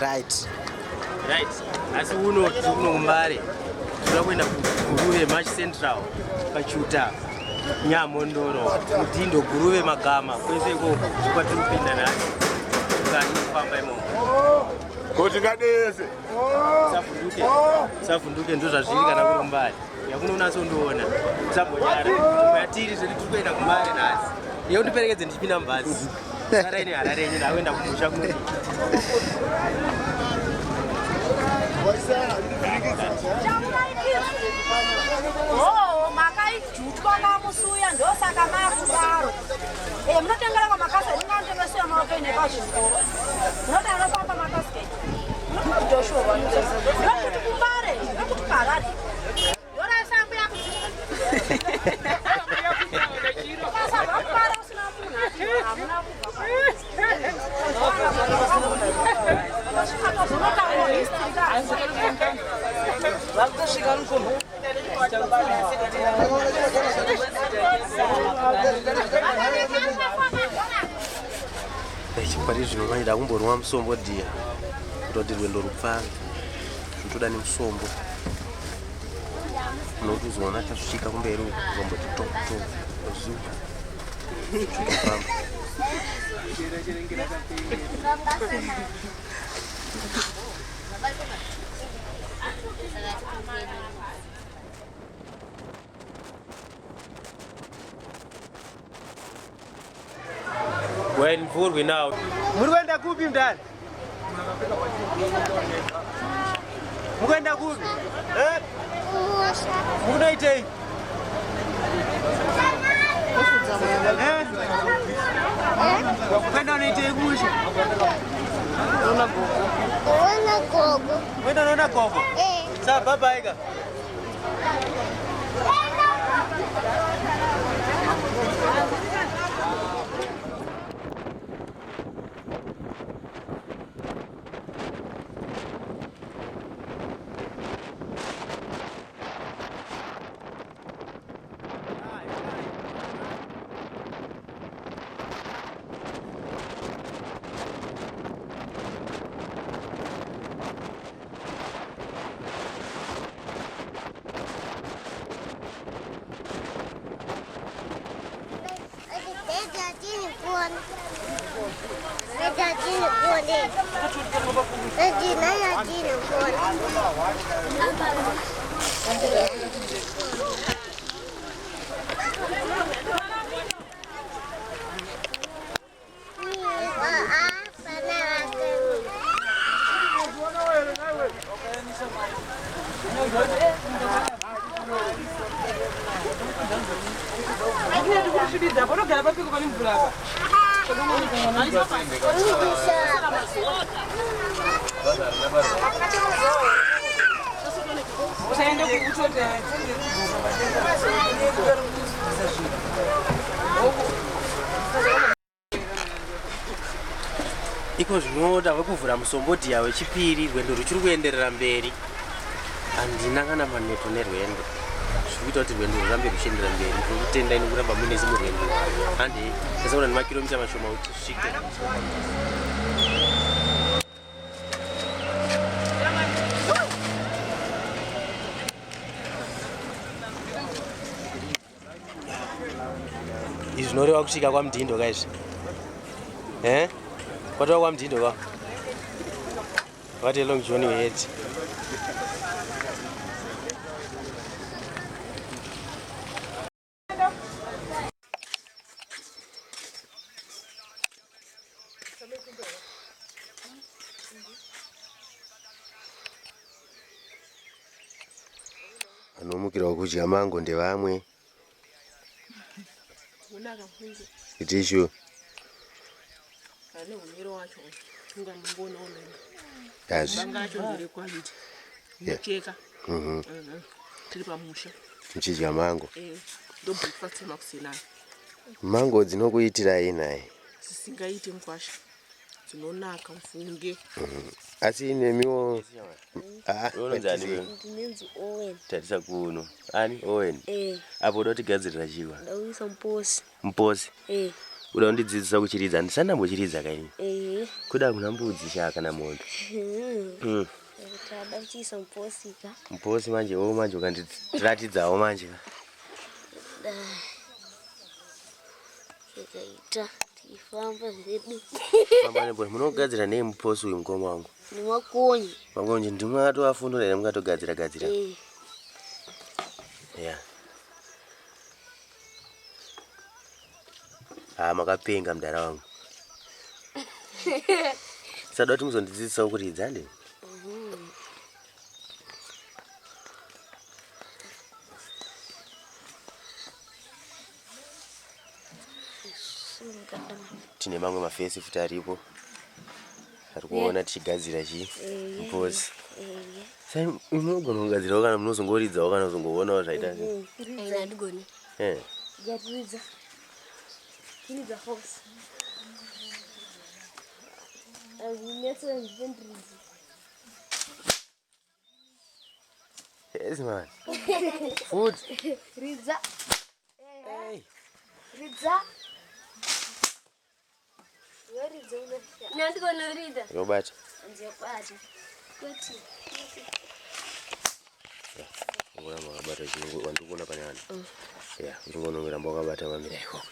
Right. Asi uno tuno kumbare. Turakwenda kuGuruve March Central. Pachuta. Nyamhondoro. Mdindo Guruve magama. Kwese ko kwatiri kupinda naye. Kani kufamba imomo. Kuti kadese. Savhunduke ndo zvazviri kana kuri kumbare. Yakunoona sondoona. Usambonyara. Mwatiri zviri kuenda kumbare nasi. Yeo ndiperekedze ndichipinda mubhazi. Sara ine harare yenyu ndakuenda kumusha kuno. Oh, makai jutwa kamusuya ndo saka makudaro. Munotengera kwa makasa ndinantengesera maoko ine pazvikoro. Munotanga pamba makasike. Joshua vanotsa. Ndokuti kumbare, ndokuti parari. Yora sambu yako. Pasa kumbare usina munhu. Hamuna kubva. Chipari zvino vaida kumborwa musombo dia. Kutoti rwendo rupfana. Zvotoda nemusombo. Unotuzona tasvika kumberi ukomboti top. Ozuka. When Mvurwi now. Murikwenda kupi mndani? Mukwenda kupi? Mukunoitei? Kwenda unoitei kusha? Unaona gogo. Kwenda unaona gogo? Sawa, bye bye ka. Iko zvinoda vakuvhura musomboti yawe chipiri rwendo ruchiri kuenderera mberi. Andina kana maneto nerwendo. Zvikuita kuti rwendo rurambe ruchiendera mberi. Ndikutenda ino kuramba mune zimwe rwendo. Handi ndasaona nemakilomita mashoma kuti svike. Izvi zvinoreva kusvika kwaMdindo kaizvi. Kwatova kwaMdindo ka? What a long journey ahead. Anomukira kudya mango ndevamwe. Itishu. Yazi. Mchidya mango. Mango dzinokuitirai naye? Sisingaiti mkwasha. Dzinonaka mfunge. Asi nemiwo Ndinenzi Owen. Tatisa kuno. Ani Owen? Apo ndotigadzirira chiwa. Ndauisa mposi. Mposi? Uda kundidzidzisa kuchiridza, ndisandambochiridza kaini. Kuda kuna mbudzi shaka na mondo. Tada uchisa mposika. Mposi manje manje ukandiratidzawo manje. Ita tifamba zvedu. Pambane bwana munogadzira nei muposi uyu mukoma wangu? Ni makonye. Makonye ndimwe atowafundira ere mukatogadzira gadzira? Yeah. Makapenga mdara wangu. Sada kuti muzondidzidzisa kuridza ndi? Tine mamwe mafesi futi aripo. Arikuona tichigadzira muposi. Sai unogona kugadzirawo kana munozongoridzawo kana uzongoonawo zvaita sei? Aina ndigoni. Jaturidza. Tiridza horse. Yes man. Food. Ridza. Hey. Ridza. Yoridza una. Nandigona ridza. Yobata. Ndiyobata. Kuti. Ngora makabata chingu wandikuona panyana. Yeah, uchingonongera mbakabata mamira iko.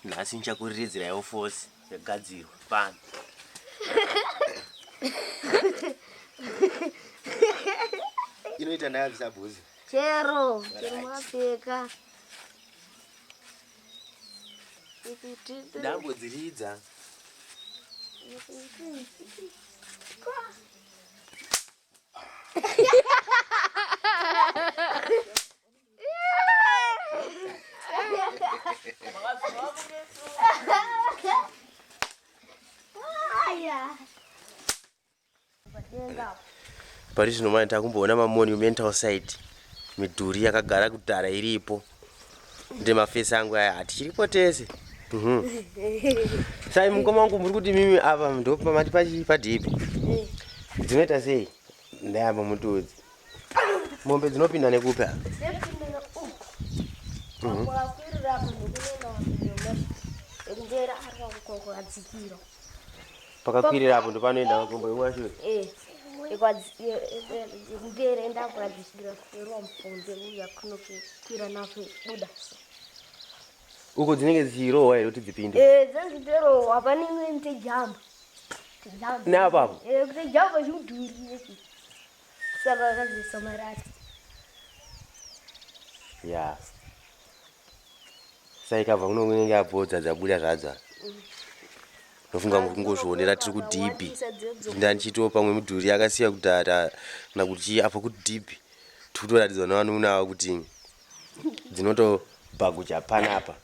Nasi nchakuridzira yo force yagadzirwa pano. Inoita ndayabvisa bhuzi. Chero mwapfeka. Ndambodziridza. Pari zvino manje takumboona mamonumental site. Midhuri yakagara kudhara iripo. Ndi mafesi angu aya atichiripo tese. Sai mukoma wangu muri kuti mimi apa ndo pamati padhipi. Dzinoita sei? Ndayamba mutudzi. Mombe dzinopinda nekupi apa? Pakakwirira apo ndo panoenda makombo yewashure. Ngere ndakuradzikira kuferwa mfunde uya kunokwira napo buda. Uko dzinenge dzichirohwa ere kuti dzipinde? Dzazviterohwa pane imwe mtejamba. Neapo apo? Kutejamba chimudhuri. Saka akazisa marati. Yeah. Sai kabva kunenge abhodza dzabuda zvadza. Nofunga kuti kungozvionera tiri kudhipi. Ndanchito pamwe mudhuri yakasiya kudhara nakuti apo kudhipi. Tutoratidza navanhu kuti dzinotobhagucha panapa.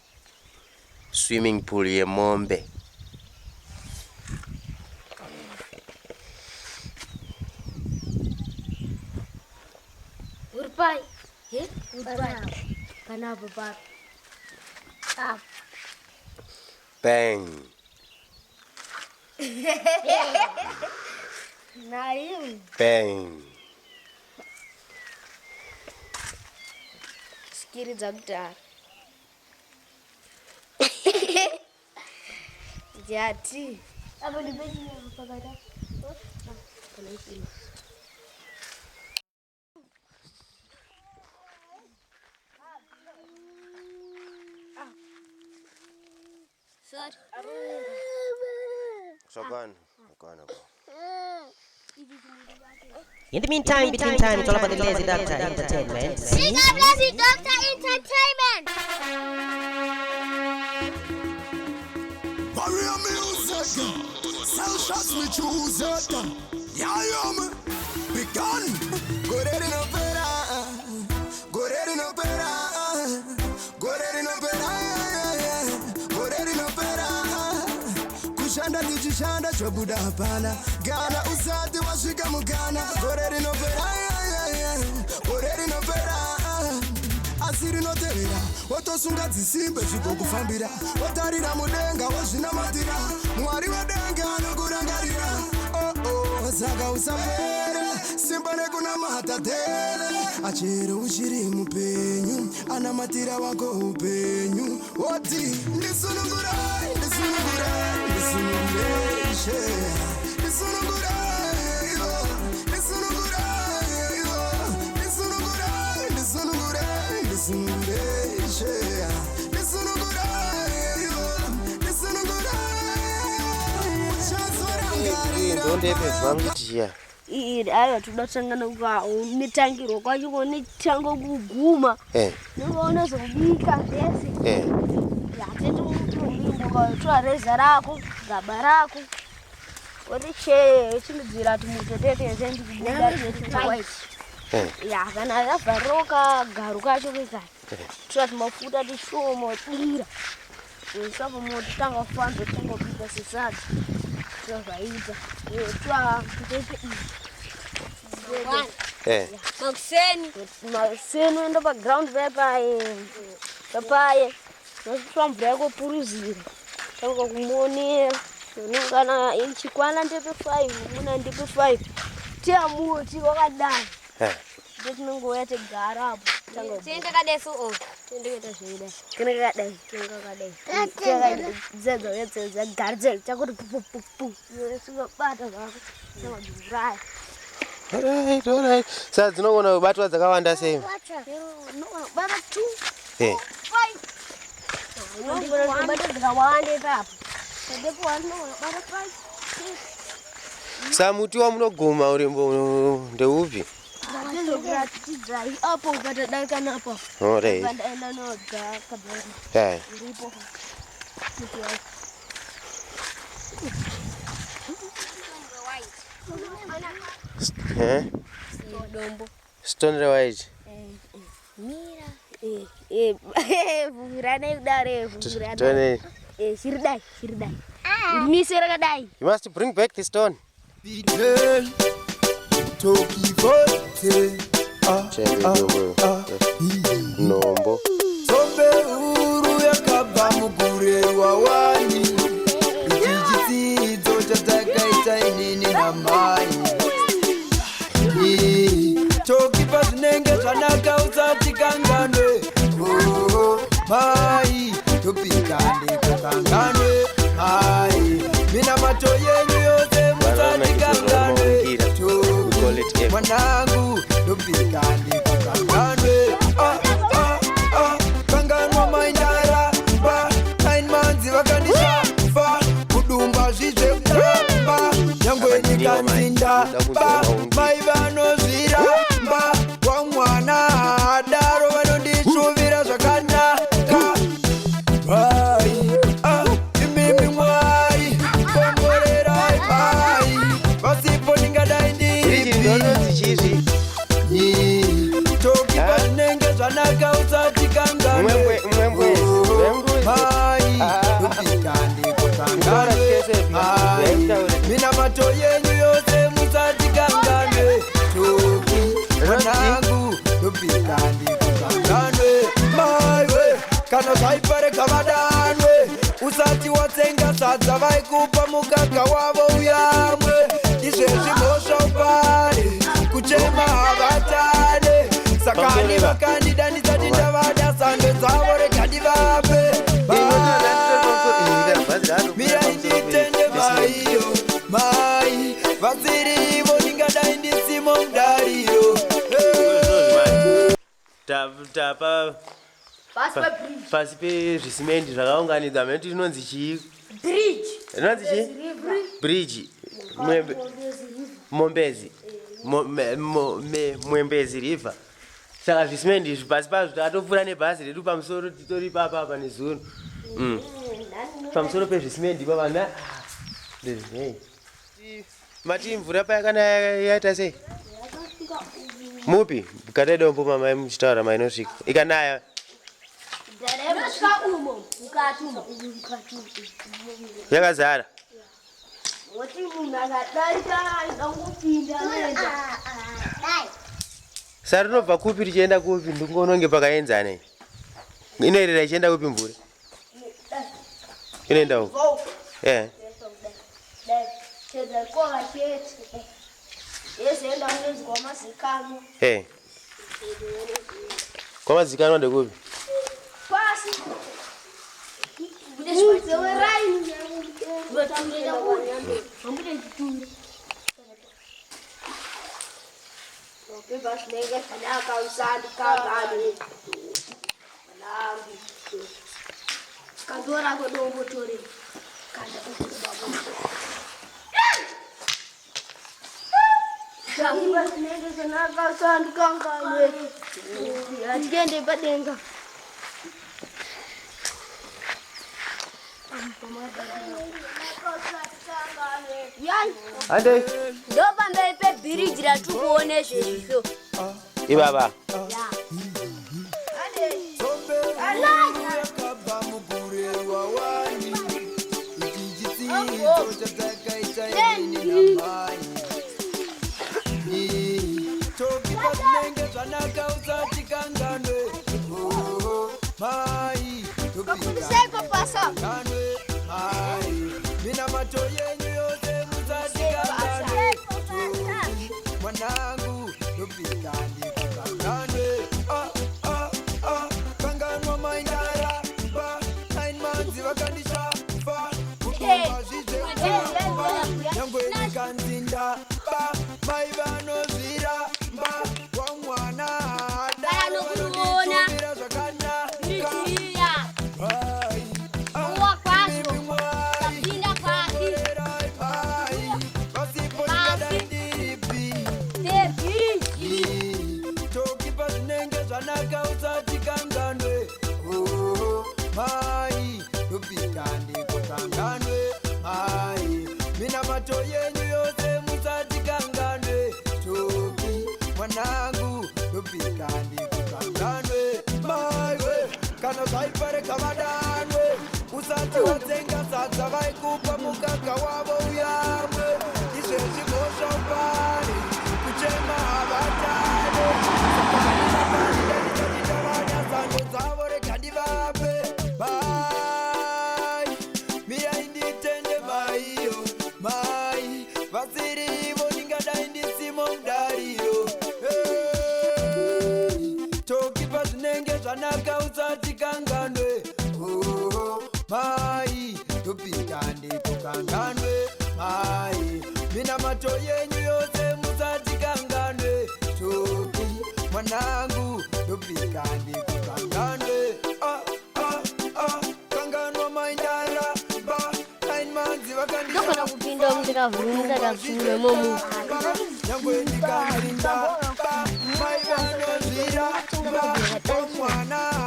Swimming pool yemombe. Urpai. Urpai. Panapa pa. Bang. Naim. Bang. Skiri zakudhara. Jati. Apa dibeli pakada? Kana iki. Sir. Sokan. In the meantime, between time, it's all about the Lazy Doctor Entertainment. Big up Lazy Doctor Entertainment! Warrior music, sell shots we choose it. Yeah, man, we can. Go there in opera, go there in opera, go there in opera, go there in opera. Kushanda tichishanda chobuda hapana, Gana usati washika mukana. Go there in opera, go there in opera. Asiri no terera, otosunga dzisimbe zvigokufambira, otarira mudenga wozvinamatira, Mwari wadenga anokurangarira. Oh, saka usapere, simba nekunamata tere, achero uchiri mupenyu anamatira wako upenyu oti ndisunungurai ndisunungurai ndisunungurai ndisunungurai ndisunungurai ndisunungurai ndisunungurai ndisunungurai Ayo tudasangana kwa mitangiro kwa yuko ni tango kuguma nikaona zobika vese yatete mtu kwa twareza rako gaba rako oriche chimidzira tumutotete zendu kubuda white ya kana yabaroka garuka chokeka twat mafuta tishomo dira sababu moto tanga fanzo tango bika sisadi twaita twa tutete Makseni enda pa ground papaye nosvambura kupuruzira tango kumonera nongana chikwana ndepe 5 muna ndepe 5 tiamuti wakadai ndotinongouya tegara apo tiendekadai dzedzagardzel chakuti pupupupu singabata zvako namaduraya. Alright. Sasa dzinogona kubatwa dzakawanda sei? Bata 2 5 bata dzakawanda ipapo. Ndipo bata 5 Sa muti wamunogoma urimbo ndeupi? Apo ukatadai kana apo. Alright. Ukaenda noga kabari. Ndipo. Dombo. Stone white. Mira. Vurana idare vurana. Stone. Shirdai. Misera kadai. You must bring back the stone. Nombo. Sombe uru yakabva mugurerwa wani. Ichidzidzo chatakaita inini namai. Tokipa zvinenge zvanaka usati kanganwe. Mai, topikande kukanganwe. Mai, mina mato yenyu yose musati kanganwe. Mwanangu, topikande kukanganwe. Kanganwa maindara. 9 months vakandisha. Kudumba zvizve kuramba. Nyangwe nikanzinda. Mai vanozviramba. Wamwana adaro vanondishuvira zvakanaka. Mai, imimi mwari. Komborerai mai. Vasipo ningadai ndiripi. Tokipa zvinenge zvanaka usati kanganwe. Mai, topikande kukanganwe. Mai, mina mato yenyu yose musati kanganwe. Toki, mwanangu, topikande kukanganwe. Mai we, kana zvaipareka vadanwe. Usati watsenga sadza vaikupa mukaka wavo uyamwe. Izvezvi mhosva upare, kuchema havatane. Sakani vakandida ndisati ndavada sando dzavo rega ndivape. Mira inditende maiyo, mai vasirivo ndingadai ndisimo mudariro. Tapa pasi pezvisimendi zvakaunganidzwa meti inonzi chii? Inonzi chii? Bridge. Mombezi. Mwembezi river. Saka zvisimendi izvi pasi pazvo takatopfuura nebhazi redu pamusoro titori papa nezuro. Pamusoro pezvisimendi papa mati mvura payakana yaita sei? Mupi? Kata dombo mama muchitaura mainosvika. Ikanaya. Yakazara. Sara rinobva kupi richienda kupi? Ndingononge pakaenzana. Inoerera ichienda kupi mvura? Inoenda uko. Kwamazikanwa ndekupi? Pasi. Ande. Ndoba mbele bridge la tukuone shesho. Ibaba.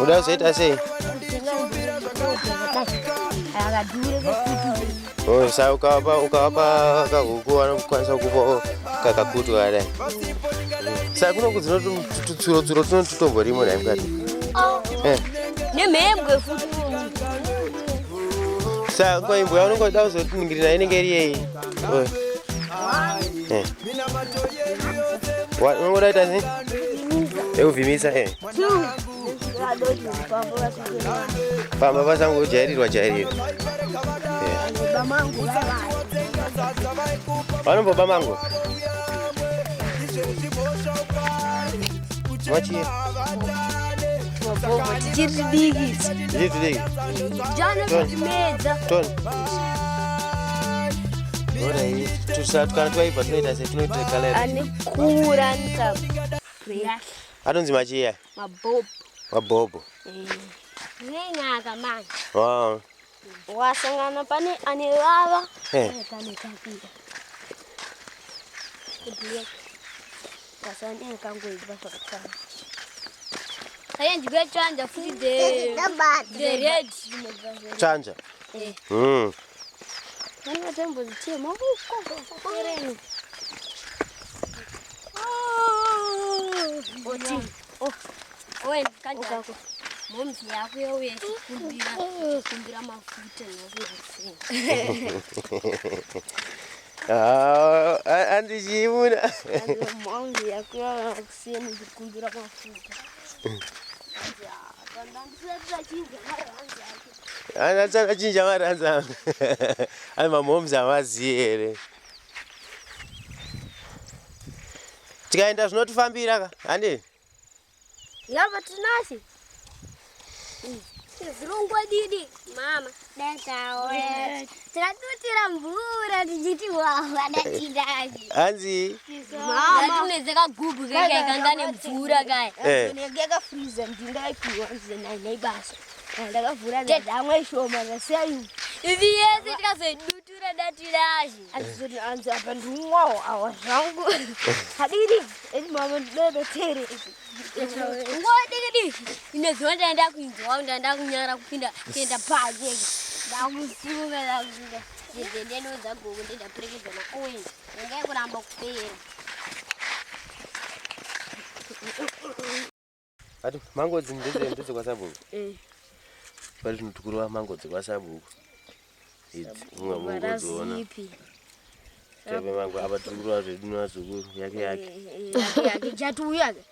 Udah saya. Oh, saya ukapa kagukuwa kwanza kupo kakakutu ada. Saya kuno kudzino tutsuro tutombori mona mukati. Nemembwe futi. Saya kwa imbo yano kwa dawo zotiningirira inenge iri yei. What ita ni? Euvimisa Pamba vasangu jairirwa. Vanomboba mango. Wachie. Jiridigi. Jana kutimeza. Ton. Ora hii tusatukana twaipa tunoita se tunoita kalera. Ani kura nta. Adonzi machia. Mabobo. Ngaka manje. Wow. Wasangana pane anelava. Kane kapika. Kudiye. Kasande nkangoiba fakana. Saya juga chanja futi de red. Chanja. Nanga tembo zitie mahuko kereni. Oti. Owen kanja. Momzi yako yewe kumbira mafuta na andi jimuna. Momzi yako yewe kumbira mafuta. Ana chinja maranza. Ai mamomzi amaziere. Tikaenda zvinotufambira ka? Andi. Yava tinasi. Zilungwa didi. Mama. Datawe. Tinatutira mvura tichiti wawa datindaji. Anzi. Mama. Tunezeka gubu keke kangane mvura kaya. Negeka freezer ndingaipiwa nzena naibasa. Ndakavhura ndamwe shoma zaseyu. Ivi yese tikazodutura datindaji. Azuri anzi apa ndumwawo awa zvangu. Hadiri eni mama ndebetsere. Ngodikidi. Inezona ndaenda kuinzwa ndaenda kunyara kupinda kuenda paje. Ndakusunga ndakusunga. Ndinoza gogo ndaperekedza na owen. Ngai kuramba kupera. Ati mango dzindeze kwa sabhuku. Pali tunotukurwa mango dzekwa sabhuku. Idzi mwa mungo dzona. Tabe mango apa tukurwa zvedu nazukuru yake. Yake jatu yake.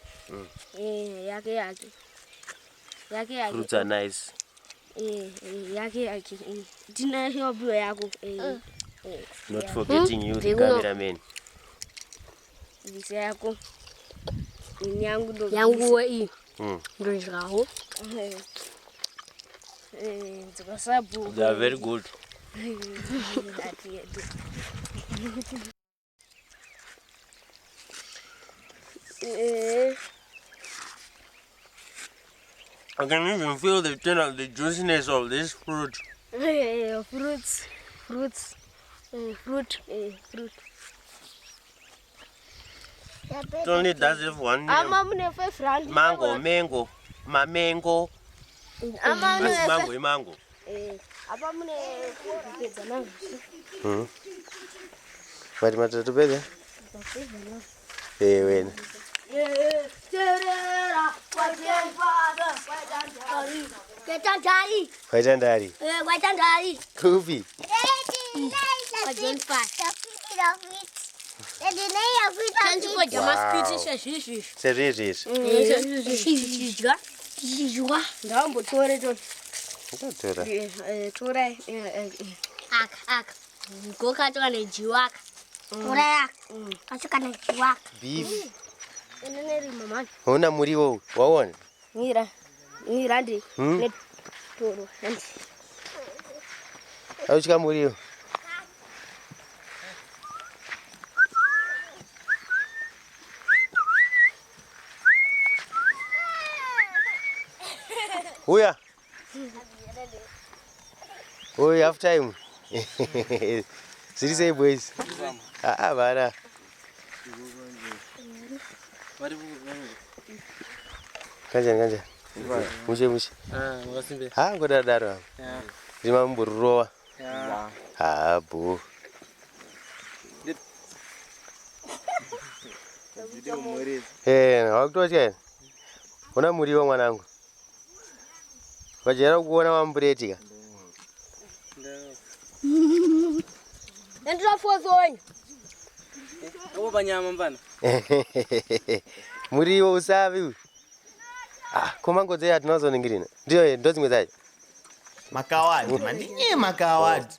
Yake. Fruits are nice. Yake. Tina hiyo yako. Not forgetting you, the cameraman. Visa yako. Nyangu ndo. Yangu hii. Ndo zvako. Dzekwa sabhuku. They are very good. I can even feel the juiciness of this fruit. Fruit. It only does have one Ama mune 5 rand. mango. Mango. Apa mune kupedza nangu. Mati matatu pedza? Wena. Terera, kwatandari. Kwatandari. Kwatandari. Kupi. Ndambotore to. Tora. Aka. Goka toka nejiwaka. Tora. Kachoka na chiwaka. Beef. Eneneri mama. Una muriwo waona? Nira ndi. Net toro. Auchika muriwo. Uya. Oh, half time. Seriously, boys. Bana. Kanja. Mushe. Mwasimbe. Ngoda daro. Rima Mvurwi. Bu. Wakutocha. Una muriwo mwanangu. Wajera kuona wamburetika. Ndira fozonya. Abo banyama mbana. Muriwo usavi. Komango dzeya tinozoningirina. Ndiyo ndodzimwe dzacho. Makawadi, makawadi.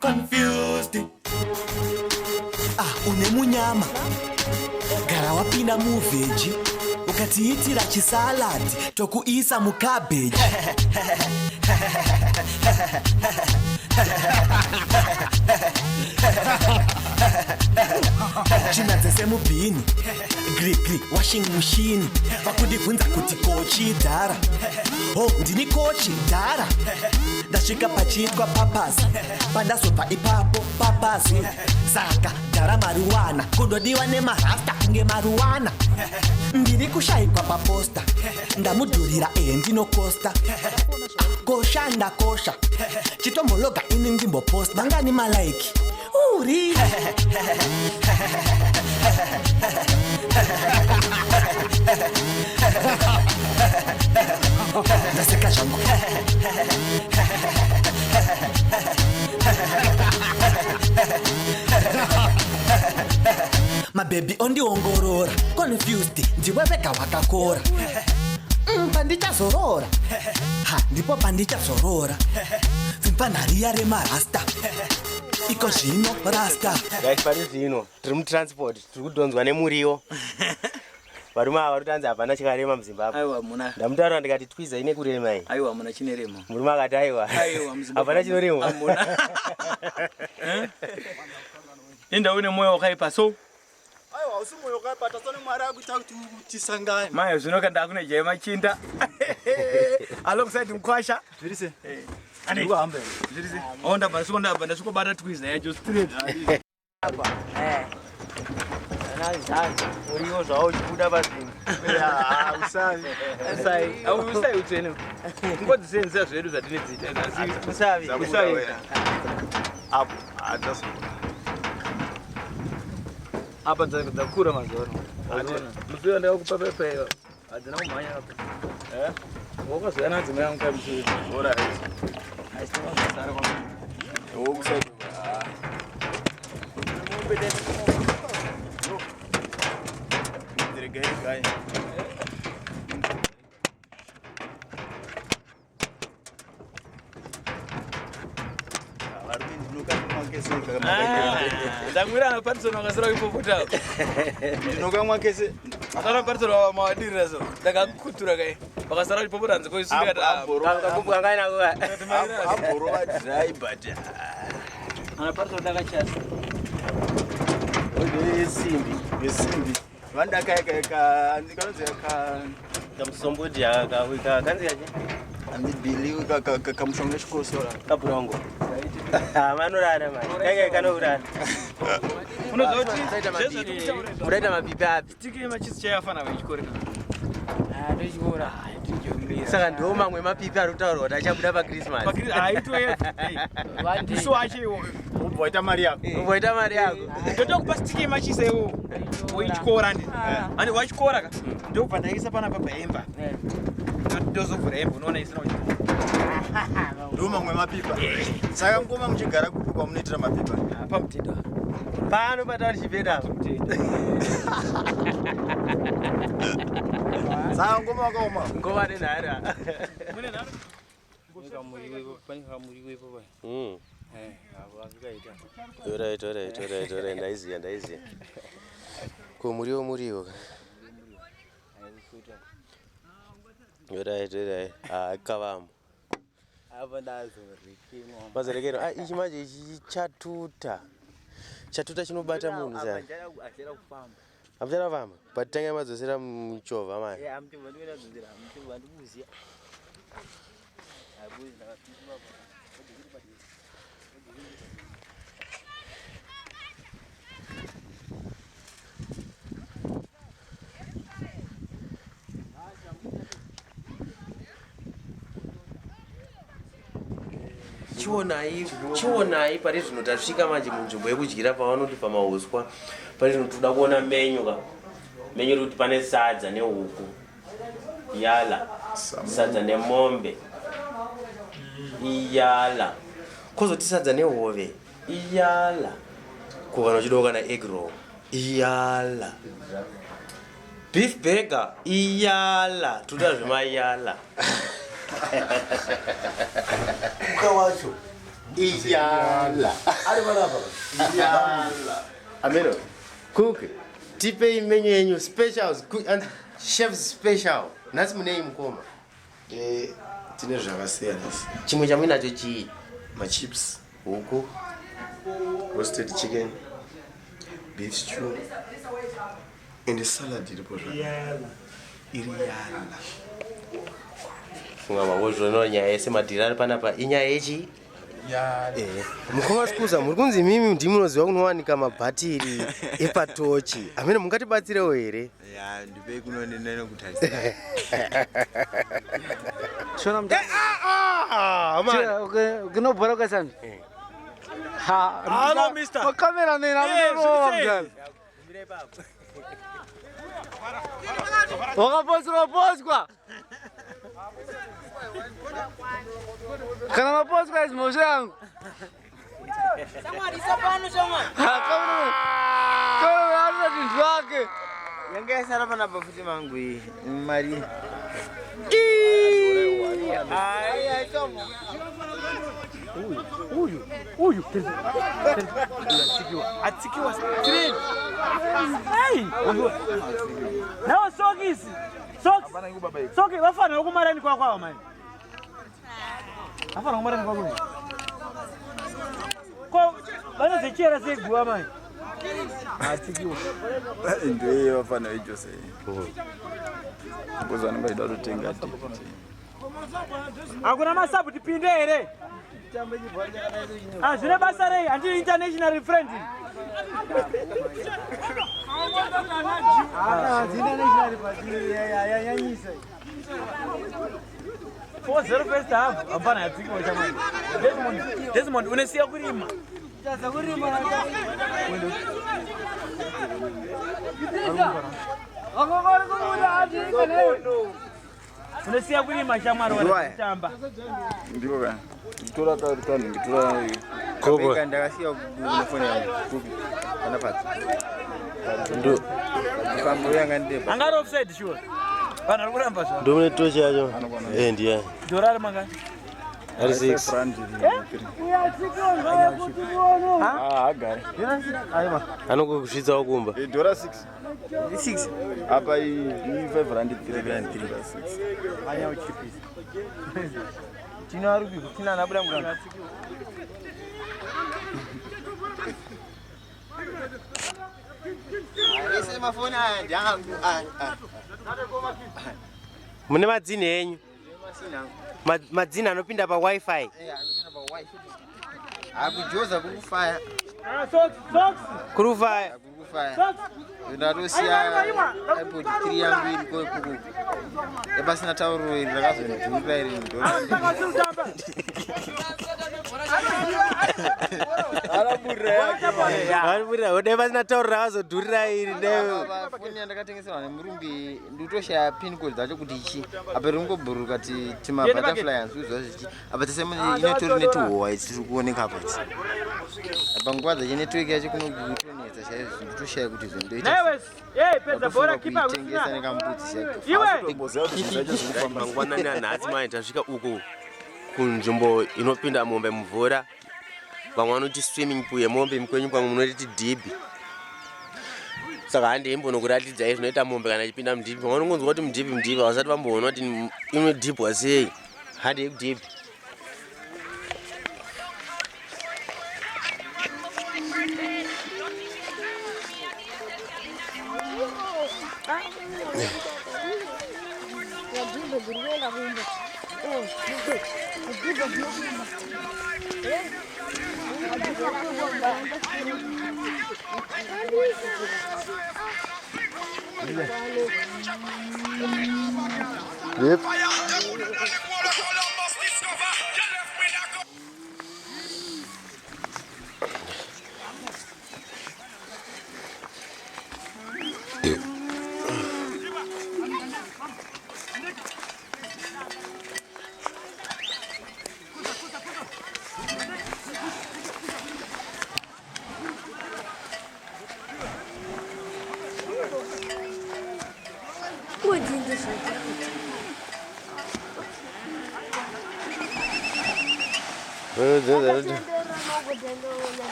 Confused. Une munyama. Gara wapinda muveji. Ukatiitira chisaladi tokuisa mukabeji. China dzese mubhini. Gri washing machine. Vakudibvunza kuti kochi dhara. Ndini kochi dhara. Ndasvika pachiitwa papazi. Pandazobva ipapo papazi. Saka dhara mariwana. Kundodiwa nemarasta kunge mariwana. Ndiri kushaikwa paposta. Ndamudhurira ndinokosta. Kosha ndakosha. Chitombologa ini ndimboposta. Mangani malaiki. Uri. Ndaseka zvangu. Mabebi ondiongorora. Confused. Ndiwe vega wakakora. Pandichazorora. Ndipo pandichazorora. Panhariya remarasta. Iko zvino rasta. Pari zvino tiri mutransport tiri kudhonzwa nemuriwo. varume ava rutanzi hapana chikarema muZimbabwe. Aiwa muna. Ndamutaura ndikati twiza ine kurema iyi. Aiwa muna chinerema. Murume akati aiwa. Aiwa muZimbabwe. Hapana chinoremwa. Muna. Enda une moyo wakaipa so. Aiwa usimoyo wakaipa tasone mari akuita kuti tisangane. Maya zvinoka ndakune jema chinda. Alongside mkwasha. Zvirise. Ani kuhambe. Zvirise. Onda basuko bata twiza yacho straight. Uriyo zvawo chibuda pazvinhu. Usavi. Usai utsene. Ngodzisenza zvedu zvatinodzita. Usavi. Apo ataso. Apa dzakura mazoro. Mudziyo ndakupa pepe. Adzina kumhanya apa. Wakazwana dzimwe yangu kamsuri. Ora. Aisema masara kwa. Wokusai. Gai. Ndamwira patsona wakasira ipoputa. Ndinokamwa kese. Atara patsona mawadirira so. Ndakakutura kai. Wakasara ipoputa nziko isinga ta. Ngakubwa ngaina kwa. Amboro wa dry but. Ana patsona ndakachasa. Yesimbi. Vanda kaika ndikanonze kamusombodi akawika kanzi yaje. Andibili kamushonga chikosora. Kaburongo. Manorara mani. Kaika kanourara. Unozoti muraita mapipi api? tiki machisi chayafana vechikore. Ndochikora. Saka ndo mamwe mapipi ari kutaurwa kuti achabuda paChristmas. Ndiso achewo. Ubvoita mari yako. Ubvoita mari yako. Ndotokupa tiki machisi ewo. Wechikora ndi. Ani wachikora ka. Ndokubva ndaisa pana paemba. Ndozovhura emba unoona isina uchikora. Ndo mamwe mapipa. Saka ngoma muchigara kupi kwamunoitira mapipa? Pamutindo. Pano patauri chipenda. Saka ngoma wakaoma. Ngoma nenhara. Mune nharo? Torai, ndaiziya. Ko muriwo. Torai. Kavamo. Apa ndazorikimwa. Mazorekero. Ichi manje ichi chatuta. Chatuta chinobata munhu sana. Achera kufamba. Amchara famba. But tanga madzosera muchovha manje. Amtimba ndinoenda kuzira. Amtimba ndikuziya. Abuzi ndakapindwa. Chionai pari zvino tasvika manje munzvimbo yekudyira pavanoti pamauswa. Pari zvino toda kuona menyu kuti pane sadza nehuku. Yala. Sadza nemombe. Iyala. Kozoti sadza nehove. Iyala. Kuva nochidoka na egg roll. Iyala. Beef burger. Iyala. Tuda zvima iyala. Kawacho. Iyala. Ari balapa. Iyala. Ameno. Cook. Tipe menu yenyu specials and chef's special. Nasi munei mukoma. Tine zvakasiyana. Chimwe chamuinacho chii? Machips, Huku. roasted chicken, beef stew, and salad iripo zvakana. Iyala. Funga makozvo nyaya yese madhira ari panapa inyaya yechi? Mukoma sikuza muri kunzi mimi ndimunoziva kunowanika mabhatiri epatochi. Amene mungatibatsirewo here? Ndipe kunonenene kutarisira. Shona mta. Kunobhora kwasani. Hello mister. Makamera nena mnero. Wakapozwa. Kana mapozwa izimosho yangu. Samarisa pano shamani. Kama ana tindu wake. Yanga sara pana bafuti mangu hii. Mari. Uyu. Atsikiwa straight. Hey! Nawo sokisi. Soki vafana ukumarani kwakwawo mani. Afana ukumarani kwakwawo. Ko vanozichera seguva mani. Atsikiwa. Ndiye vafana vejose. Kuzana ngaida kutenga tikiti. Hakuna masabu tipinde here. Zvine basa rei handi international friend. International yanyanyisa. 4-0 first half. Hapana yatsikiwa chamani. Desmond unesiya kurima. Taza kurima nata. Akogora kuruda hadi kana. Unesiya kurima chamari watamba. Ndiko kana. Ngitora kana ngitora Kobo. ndakasiya kufona yangu. Kana pati. Ndo. Pambo yanga ndeba. Angaro offside sure. Bana rukuramba zva. Ndomune tochi yacho. Ndiye. Dorari manga. Ari 6. Uyatsikiwa kuti uone. Agare. Aiwa. Anokusvitsa wakumba. Dora 6. 6. Apa i 503 6. Anya uchipisa. Tina rubi tina nabuda muganga. Ese mafoni aya ndangu. Mune madzini enyu. Madzini anopinda pa wifi. Anopinda pa wifi. Akujoza kukufaya. Socks. Kurufaya. Kukufaya. Ndatosiya iPod 3 yangu iriko ikuku. Ebasina tauro iri rakazondurira iri ndo. Arabura ode basina tauro rakazondurira iri ndo. Foni yandakatengeserwa nemurumbi nditoshaya pin code dzacho kuti ichi. Apa ringobhuruka kuti tima butterfly yanzuzwa zvichi. Apa tese inotori netuhwa tiri kuoneka apa ichi. Apa nguva dzacho network yacho kunokutonetsa chaizvo nditoshaya kuti zvondoita. Pedza bhora kipa kutengesa nekambutsi chake. Iwe Mangwanani anhasi mai tasvika uko kunzvimbo inopinda mombe mvura. Vamwe vanoti swimming pool yemombe mukwenyu pamwe munoti dhibhi. Saka handeimbonokuradzidzai zvinoita mombe kana ichipinda mudhibhi. Vamwe vanongonzwa kuti mudhibhi vasati vamboona kuti inodhibhwa sei. Handei kudhibhi. Yep.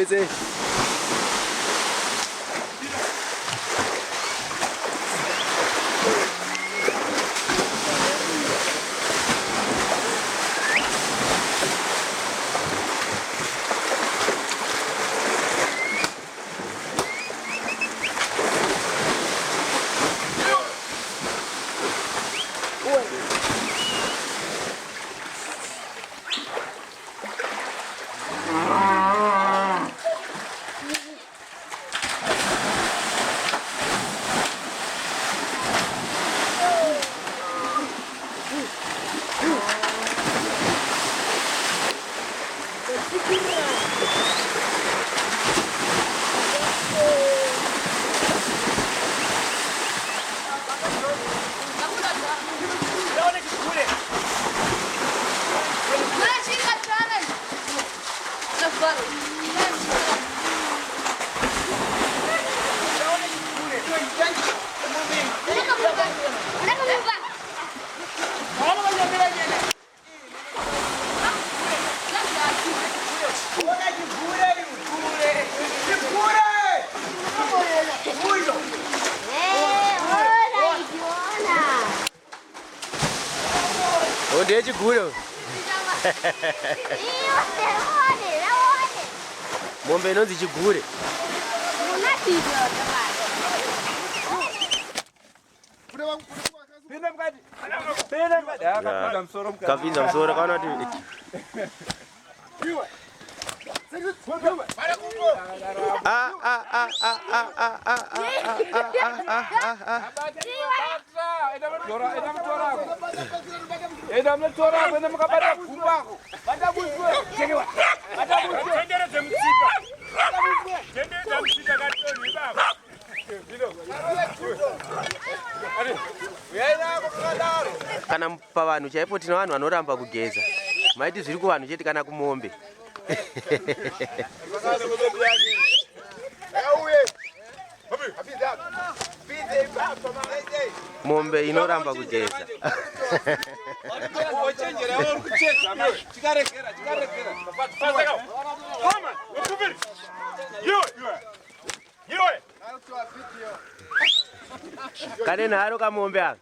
Say. Onde é de Guru? Mombe não de Guru. Kapinda msoro kana ti. Kana pa vanhu chaipo tina vanhu vanoramba kugeza. Maiti zviri ku vanhu chete kana kumombe. Mombe inoramba kugeza. Kane nharo kamombe aka.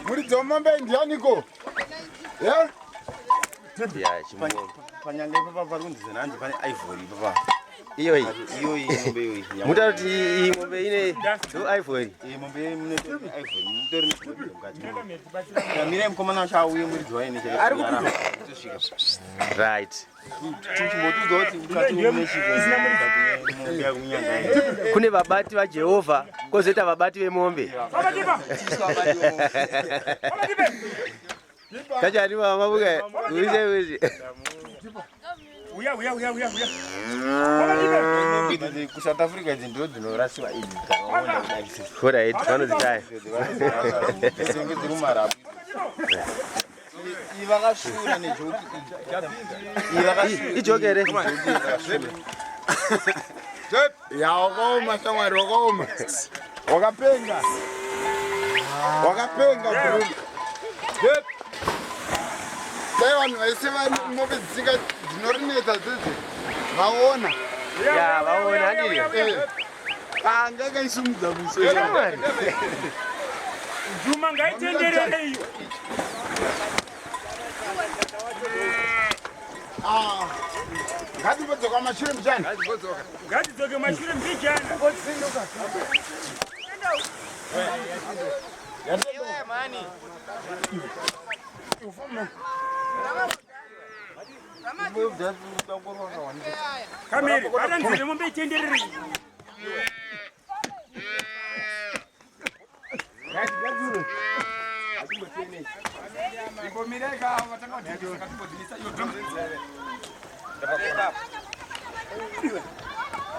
Muri dzomombe ndianiko? Yeah? Ya, chimbo. Panyanga papa parunzi zenanzi pane ivory papa. Iyo iyi. Iyo iyi mombe iyo. Mutati iyi mombe ine do ivory. Iyi mombe ine ivory. Mutori mukati. Kamira mkomana chauye muri dzwa ine chete. Ari kutuka. Right. Chimbotudoti ukati umeshika. Kune vabati vaJehovha, kozoita vabati vemombe. Kachani mama buka. Uze. Uya. Ku South Africa ndo dzinorasiwa idzi. Kora eti vanozitaya. Senge dzirumarabu. Ivakashura nejoki. Ijokere. Ya wakaoma shamwari wakaoma. Wakapenga. Wakapenga bro. Yep. Dai vanhu vaise mombe dzika dzinorinetsa dzidzi. Vaona. Ya, vaona ndiri. Anga kaisumudza musoro. Juma ngaitenderere iyo. Ngatibodzoka mashure mjana. Ngatidzoke mashure mbijana. Iwe mani. Kameri, aranzire mombe itenderere.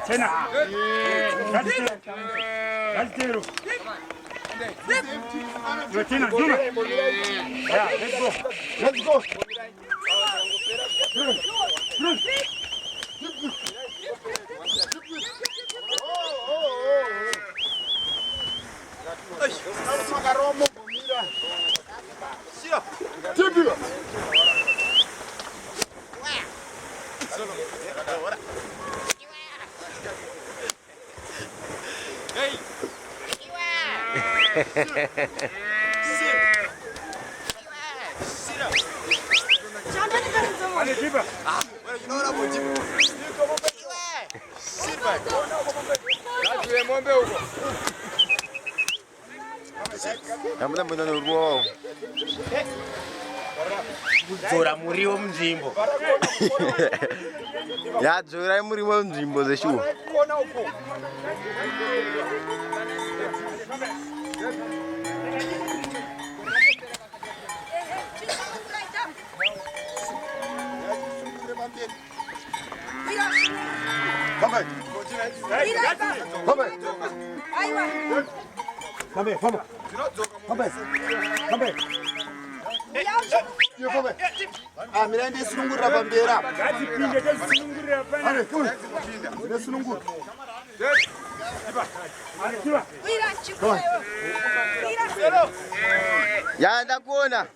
Tena. Gatero. Tena, Juma. Yeah, let's go. Let's go. Ndambona noruwa. Kudzora muriwo munzvimbo. Yadzora muriwo munzvimbo zeshuwa. Mira ndesunungurira pamberi apa. Ya ndakuona.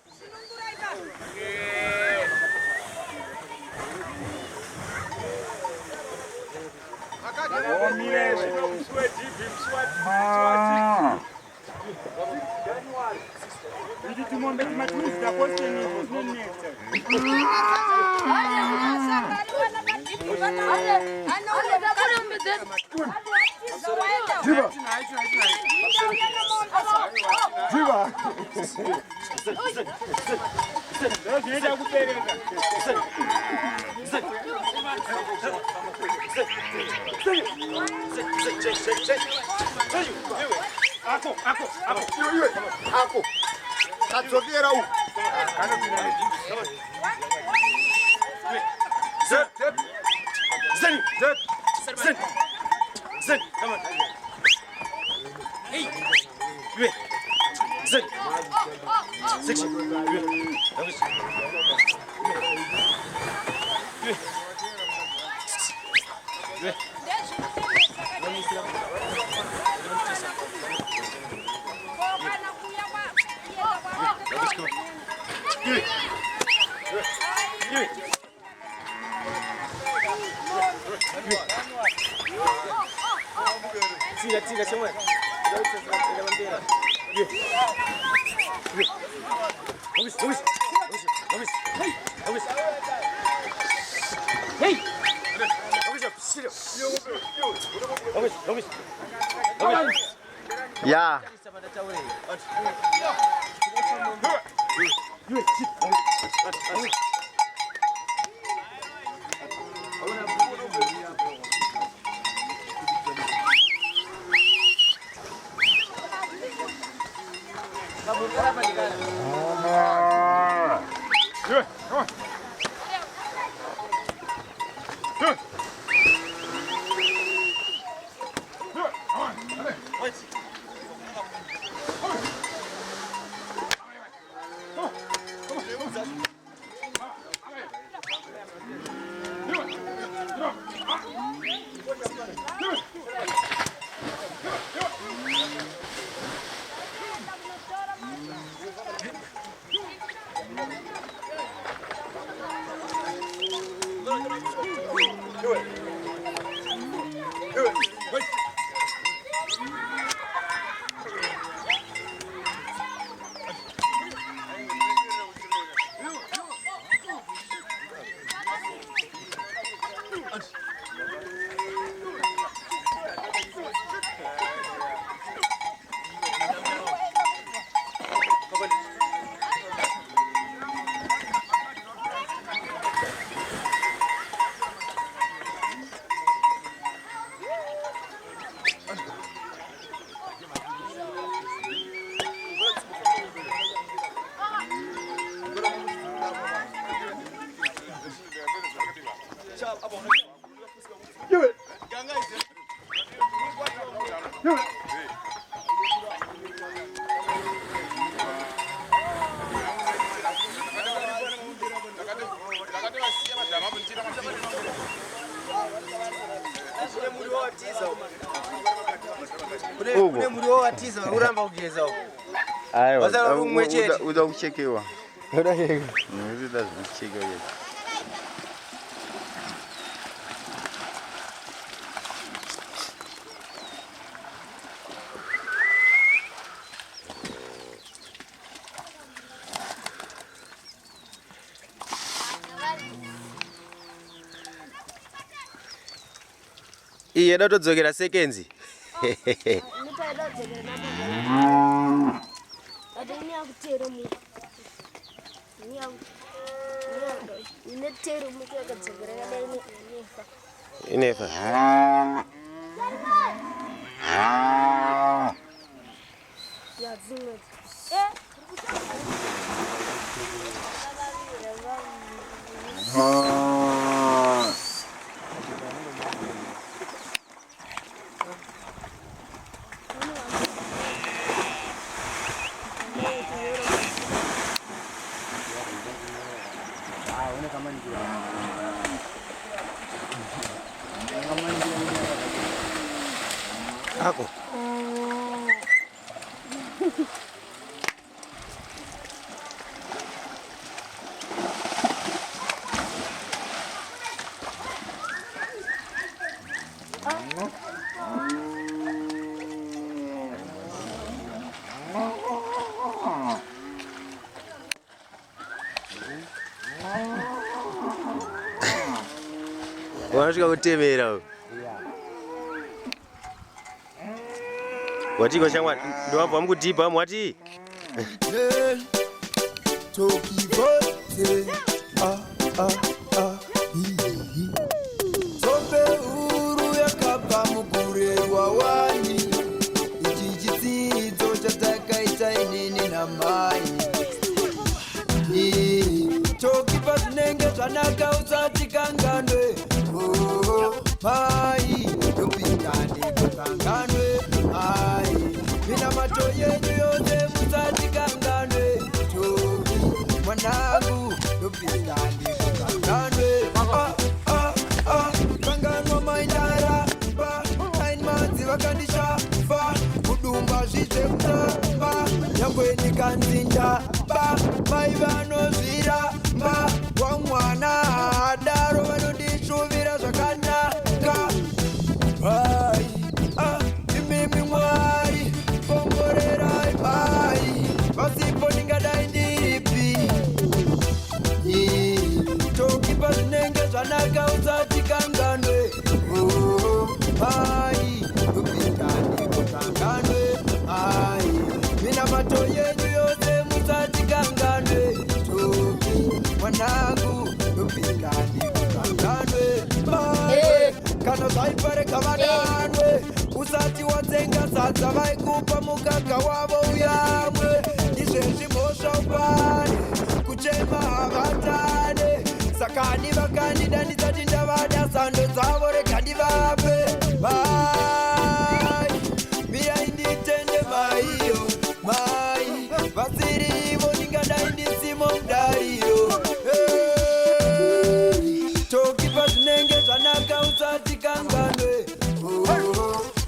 Ako. Tadzokera uku. Zen, come on. Hey. Zen. Section. Tira, somewhere. Hey! Ya. Kune muriwo watiza uramba kugeza uko. Aiwa, uda kuchekewa. Uda kuchekewa. Iye dotodzokera sekenzi. yakutero muka. Inetero muka yakadzegera kadai nefa. Inefa. Ya dzimwe. Ako. Wanashuka kutemera. Wati kwa shangwa ndo hapo amkutipa mwati. Tokivote Sobe uru yakapa mukure wawani Ichichitizo chatakaita inini na mai Tokipa zinenge zanaka usati kangandwe Mai Tupindani kukangandwe Mai Mina macho yenyu yote musati kangandwe Toki Mwanangu Tupindani kukangandwe Kanganwa mainara Ba 9 months wakandisha Ba Kudumba zite kutamba Nyangweni kanzinja Ba Maivano zira Ba Wangwana Adaro wanudishuvira zvakanaka Hai Imimi mwari Komborerai mai Vasipo ningadai ndipi Tokipa zinenge zvanaka usati kangandwe Hai Kupindani kukangandwe Hai Mina mato yenyu yose musati kangandwe Toki Mwanangu Kupindani kukangandwe Hai Kana zaipare kavadanwe Usati watsenga sadza vaikupa mukaka wavo uyamwe Izvezvi mhosva upane Kuchema havatane Sakani vakandida ndisati ndavada sando dzavo rega ndivape Mai Mira inditende maiyo Mai Vasirivo ndingadai ndisimo mudariyo Tokipa zvinenge zvanaka usati kangandwe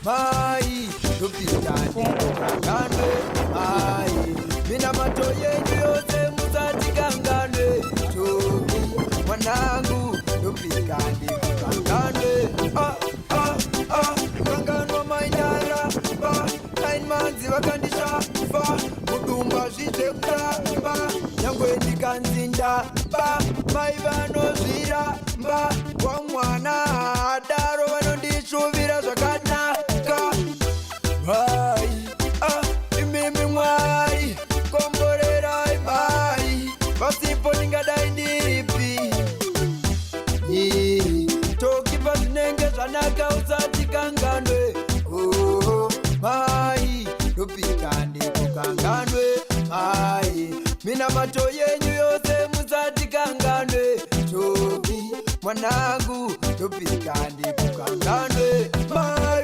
Mai Tupindani kukangandwe Mai Mina mato yenyu yose musati kangandwe Toki Mwanangu Tupindani kukangandwe Kanganwa mainara Ba 9 months wakandisha Ba Kudumba zite kutamba Nyangweni kanzinja Ba Maivano zira Ba Wangwana Adaro wanondishuvira zvakanaka Hai Imimi mwari Komborerai mai Vasipo ningadai ndipi Tokipa zinenge zvanaka usati kangandwe Mai Tupindani kukangandwe Mai Mina mato yenyu yose musati kangandwe Toki Mwanangu Tupindani kukangandwe Mai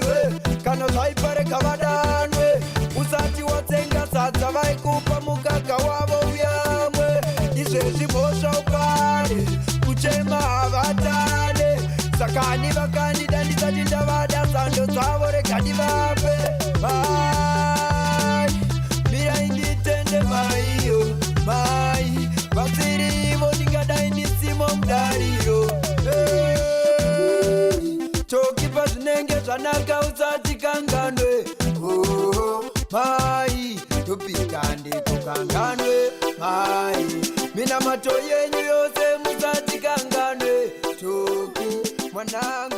Kana zaipare kavadanwe Usati watsenga sadza vaikupa mukaka wavo uyamwe Izvezvi mhosva upane Kuchema havatane Sakani vakandida ndisati ndavada sando dzavo rega ndivape Mai Mira inditende maiyo Mai Vasirivo ndingadai ndisimo mudariro Tokipa zvinenge zvanaka usati kangandwe Mai Tupindani kukangandwe Mai Mina mato yenyu yose musati kangandwe Toki Mwanangu